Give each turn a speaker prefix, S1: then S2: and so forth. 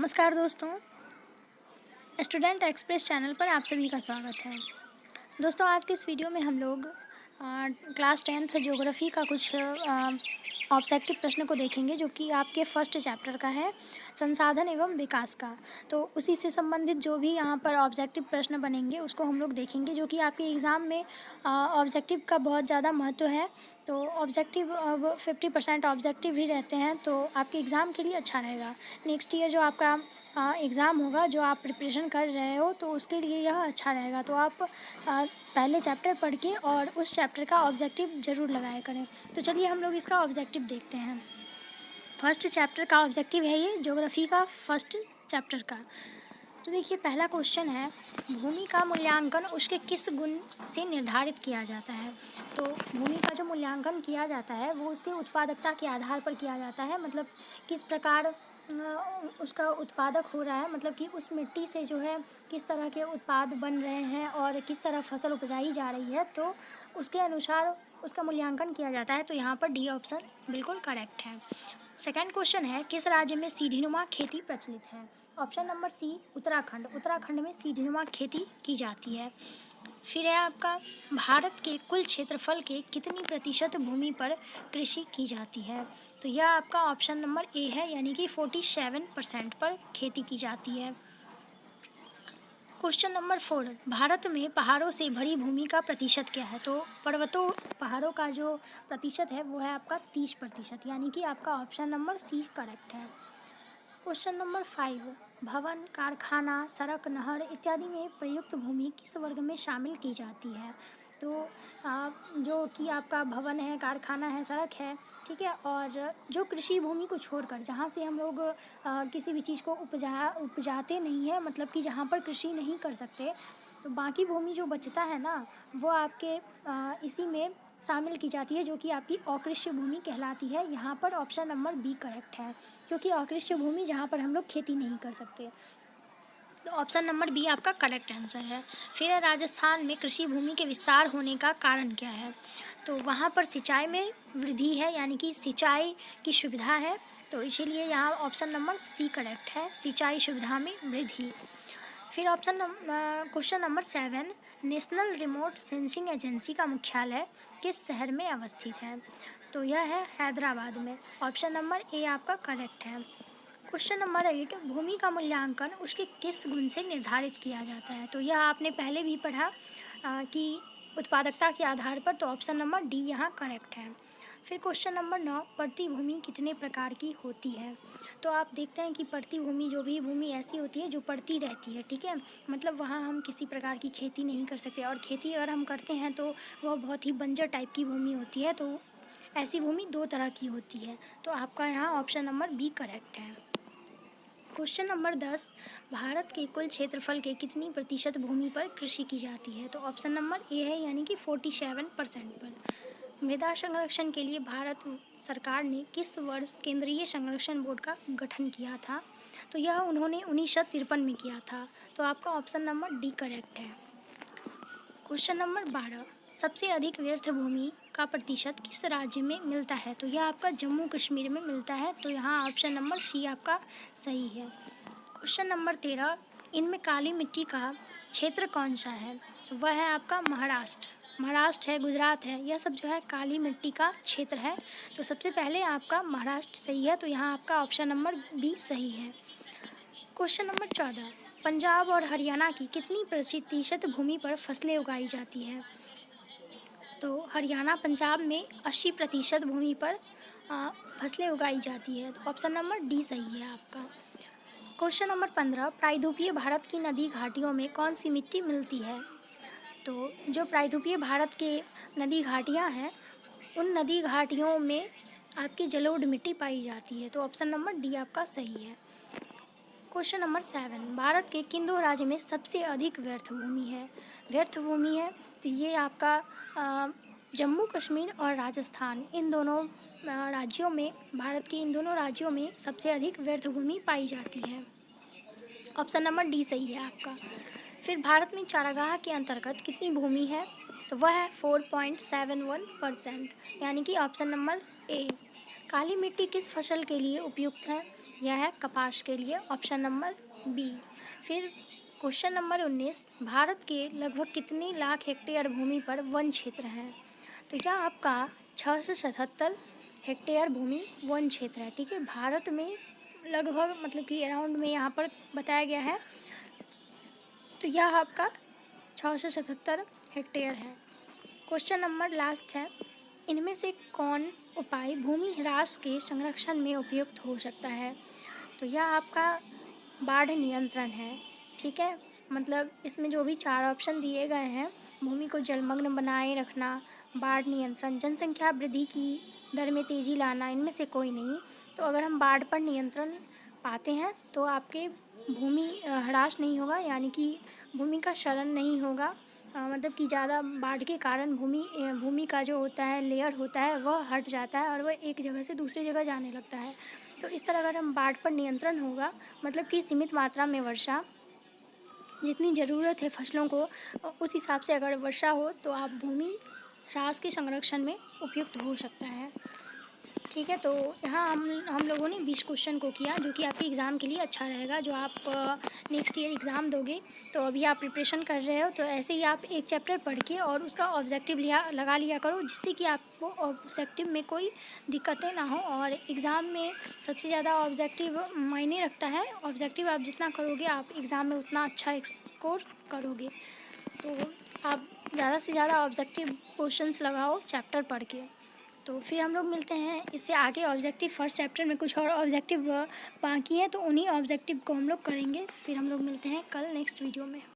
S1: नमस्कार दोस्तों, student express channel पर आप सभी का स्वागत है। दोस्तों, आज के इस वीडियो में हम लोग क्लास 10th ज्योग्राफी का कुछ ऑब्जेक्टिव प्रश्न को देखेंगे, जो कि आपके फर्स्ट चैप्टर का है, संसाधन एवं विकास का। तो उसी से संबंधित जो भी यहाँ पर ऑब्जेक्टिव प्रश्न बनेंगे उसको हम लोग देखेंगे, जो कि आपके एग्ज़ाम में ऑब्जेक्टिव का बहुत ज़्यादा महत्व है। तो ऑब्जेक्टिव अब 50% ऑब्जेक्टिव ही रहते हैं, तो आपके एग्ज़ाम के लिए अच्छा रहेगा। नेक्स्ट ईयर जो आपका एग्ज़ाम होगा, जो आप प्रिपरेशन कर रहे हो, तो उसके लिए यह अच्छा रहेगा। तो आप पहले चैप्टर पढ़ के और उस चैप्टर का ऑब्जेक्टिव ज़रूर लगाया करें। तो चलिए हम लोग इसका ऑब्जेक्टिव देखते हैं। फर्स्ट चैप्टर का ऑब्जेक्टिव है ये ज्योग्राफी का फर्स्ट चैप्टर का। तो देखिए, पहला क्वेश्चन है, भूमि का मूल्यांकन उसके किस गुण से निर्धारित किया जाता है। तो भूमि का जो मूल्यांकन किया जाता है वो उसके उत्पादकता के आधार पर किया जाता है। मतलब किस प्रकार उसका उत्पादक हो रहा है, मतलब कि उस मिट्टी से जो है किस तरह के उत्पाद बन रहे हैं और किस तरह फसल उपजाई जा रही है, तो उसके अनुसार उसका मूल्यांकन किया जाता है। तो यहाँ पर डी ऑप्शन बिल्कुल करेक्ट है। सेकंड क्वेश्चन है, किस राज्य में सीढ़ीनुमा खेती प्रचलित है। Option number C, Uttarakhand. Uttarakhand में सीढ़ीनुमा खेती की जाती है। फिर है आपका, भारत के कुल क्षेत्रफल के कितनी प्रतिशत भूमि पर कृषि की जाती है। तो यह आपका ऑप्शन नंबर ए है, यानी कि 47% पर खेती की जाती है। क्वेश्चन नंबर 4, भारत में पहाड़ों से भरी भूमि का प्रतिशत क्या है। तो पहाड़ों का जो प्रतिशत है वो है आपका 30%, यानी कि आपका ऑप्शन नंबर सी करेक्ट है। क्वेश्चन नंबर 5, भवन, कारखाना, सड़क, नहर इत्यादि में प्रयुक्त भूमि किस वर्ग में शामिल की जाती है। तो जो कि आपका भवन है, कारखाना है, सड़क है, ठीक है, और जो कृषि भूमि को छोड़कर जहाँ से हम लोग किसी भी चीज़ को उपजाते नहीं है, मतलब कि जहाँ पर कृषि नहीं कर सकते, तो बाकी भूमि जो बचता है ना, वो आपके इसी में शामिल की जाती है, जो कि आपकी अकृषि भूमि कहलाती है। यहाँ पर ऑप्शन नंबर बी करेक्ट है, क्योंकि अकृषि भूमि जहाँ पर हम लोग खेती नहीं कर सकते। तो ऑप्शन नंबर बी आपका करेक्ट आंसर है। फिर राजस्थान में कृषि भूमि के विस्तार होने का कारण क्या है। तो वहाँ पर सिंचाई में वृद्धि है, यानी कि सिंचाई की सुविधा है, तो इसीलिए यहाँ ऑप्शन नंबर सी करेक्ट है, सिंचाई सुविधा में वृद्धि। फिर question number 7, national remote sensing agency का मुख्यालय किस शहर में अवस्थित है। तो यह है हैदराबाद में। ऑप्शन नंबर ए आपका करेक्ट है। क्वेश्चन नंबर 8, भूमि का मूल्यांकन उसके किस गुण से निर्धारित किया जाता है। तो यह आपने पहले भी पढ़ा कि उत्पादकता के आधार पर, तो ऑप्शन नंबर डी यहाँ करेक्ट है। फिर क्वेश्चन नंबर 9, पड़ती भूमि कितने प्रकार की होती है। तो आप देखते हैं कि पड़ती भूमि, जो भी भूमि ऐसी होती है जो पड़ती रहती है, ठीक है, मतलब वहाँ हम किसी प्रकार की खेती नहीं कर सकते, और खेती अगर हम करते हैं तो वह बहुत ही बंजर टाइप की भूमि होती है। तो ऐसी भूमि 2 तरह की होती है, तो आपका यहाँ ऑप्शन नंबर बी करेक्ट है। क्वेश्चन नंबर 10, भारत के कुल क्षेत्रफल के कितनी प्रतिशत भूमि पर कृषि की जाती है। तो ऑप्शन नंबर ए है, यानी कि 47% पर। मृदा संरक्षण के लिए भारत सरकार ने किस वर्ष केंद्रीय संरक्षण बोर्ड का गठन किया था। तो यह उन्होंने 1953 में किया था, तो आपका ऑप्शन नंबर डी करेक्ट है। क्वेश्चन नंबर 12, सबसे अधिक व्यर्थ भूमि का प्रतिशत किस राज्य में मिलता है। तो यह आपका जम्मू कश्मीर में मिलता है, तो यहाँ ऑप्शन नंबर सी आपका सही है। क्वेश्चन नंबर 13, इनमें काली मिट्टी का क्षेत्र कौन सा है। तो वह है आपका महाराष्ट्र है, गुजरात है, यह सब जो है काली मिट्टी का क्षेत्र है। तो सबसे पहले आपका महाराष्ट्र सही है, तो यहाँ आपका ऑप्शन नंबर बी सही है। क्वेश्चन नंबर 14, पंजाब और हरियाणा की कितनी प्रतिशत भूमि पर फसलें उगाई जाती है। तो हरियाणा, पंजाब में 80% भूमि पर फसलें उगाई जाती है, तो ऑप्शन नंबर डी सही है आपका। क्वेश्चन नंबर 15, प्रायद्वीपीय भारत की नदी घाटियों में कौन सी मिट्टी मिलती है। तो जो प्रायद्वीपीय भारत के नदी घाटियाँ हैं, उन नदी घाटियों में आपकी जलोढ़ मिट्टी पाई जाती है, तो ऑप्शन नंबर डी आपका सही है। क्वेश्चन नंबर 7, भारत के किन 2 राज्य में सबसे अधिक व्यर्थ भूमि है। तो ये आपका जम्मू कश्मीर और राजस्थान, इन दोनों राज्यों में, भारत के इन दोनों राज्यों में सबसे अधिक व्यर्थ भूमि पाई जाती है। ऑप्शन नंबर डी सही है आपका। फिर भारत में चारागाह के अंतर्गत कितनी भूमि है। तो वह है 4.71%, यानी कि ऑप्शन नंबर ए। काली मिट्टी किस फसल के लिए उपयुक्त है? यह है कपास के लिए, ऑप्शन नंबर बी। फिर क्वेश्चन नंबर 19, भारत के लगभग कितनी लाख हेक्टेयर भूमि पर वन क्षेत्र है? तो यह आपका 677 हेक्टेयर भूमि वन क्षेत्र है। ठीक है, भारत में लगभग मतलब कि अराउंड में यहाँ पर बताया गया है, तो यह आपका 677 हेक्टेयर है। क्वेश्चन नंबर लास्ट है, इनमें से कौन उपाय भूमि ह्रास के संरक्षण में उपयुक्त हो सकता है? तो यह आपका बाढ़ नियंत्रण है। ठीक है, मतलब इसमें जो भी 4 ऑप्शन दिए गए हैं, भूमि को जलमग्न बनाए रखना, बाढ़ नियंत्रण, जनसंख्या वृद्धि की दर में तेज़ी लाना, इनमें से कोई नहीं। तो अगर हम बाढ़ पर नियंत्रण पाते हैं तो आपके भूमि ह्रास नहीं होगा, यानी कि भूमि का क्षरण नहीं होगा। मतलब कि ज़्यादा बाढ़ के कारण भूमि का जो होता है लेयर होता है वह हट जाता है और वह एक जगह से दूसरी जगह जाने लगता है। तो इस तरह अगर हम बाढ़ पर नियंत्रण होगा, मतलब कि सीमित मात्रा में वर्षा, जितनी ज़रूरत है फसलों को उस हिसाब से अगर वर्षा हो तो आप भूमि ह्रास के संरक्षण में उपयुक्त हो सकता है। ठीक है, तो यहाँ हम लोगों ने 20 क्वेश्चन को किया, जो कि आपके एग्ज़ाम के लिए अच्छा रहेगा। जो आप नेक्स्ट ईयर एग्ज़ाम दोगे, तो अभी आप प्रिपरेशन कर रहे हो, तो ऐसे ही आप एक चैप्टर पढ़ के और उसका ऑब्जेक्टिव लगा लिया करो, जिससे कि आपको ऑब्जेक्टिव में कोई दिक्कतें ना हो। और एग्ज़ाम में सबसे ज़्यादा ऑब्जेक्टिव मायने रखता है। ऑब्जेक्टिव आप जितना करोगे, आप एग्ज़ाम में उतना अच्छा स्कोर करोगे। तो आप ज़्यादा से ज़्यादा ऑब्जेक्टिव क्वेश्चंस लगाओ चैप्टर पढ़ के। तो फिर हम लोग मिलते हैं इससे आगे। ऑब्जेक्टिव फर्स्ट चैप्टर में कुछ और ऑब्जेक्टिव बाकी है, तो उन्हीं ऑब्जेक्टिव को हम लोग करेंगे। फिर हम लोग मिलते हैं कल नेक्स्ट वीडियो में।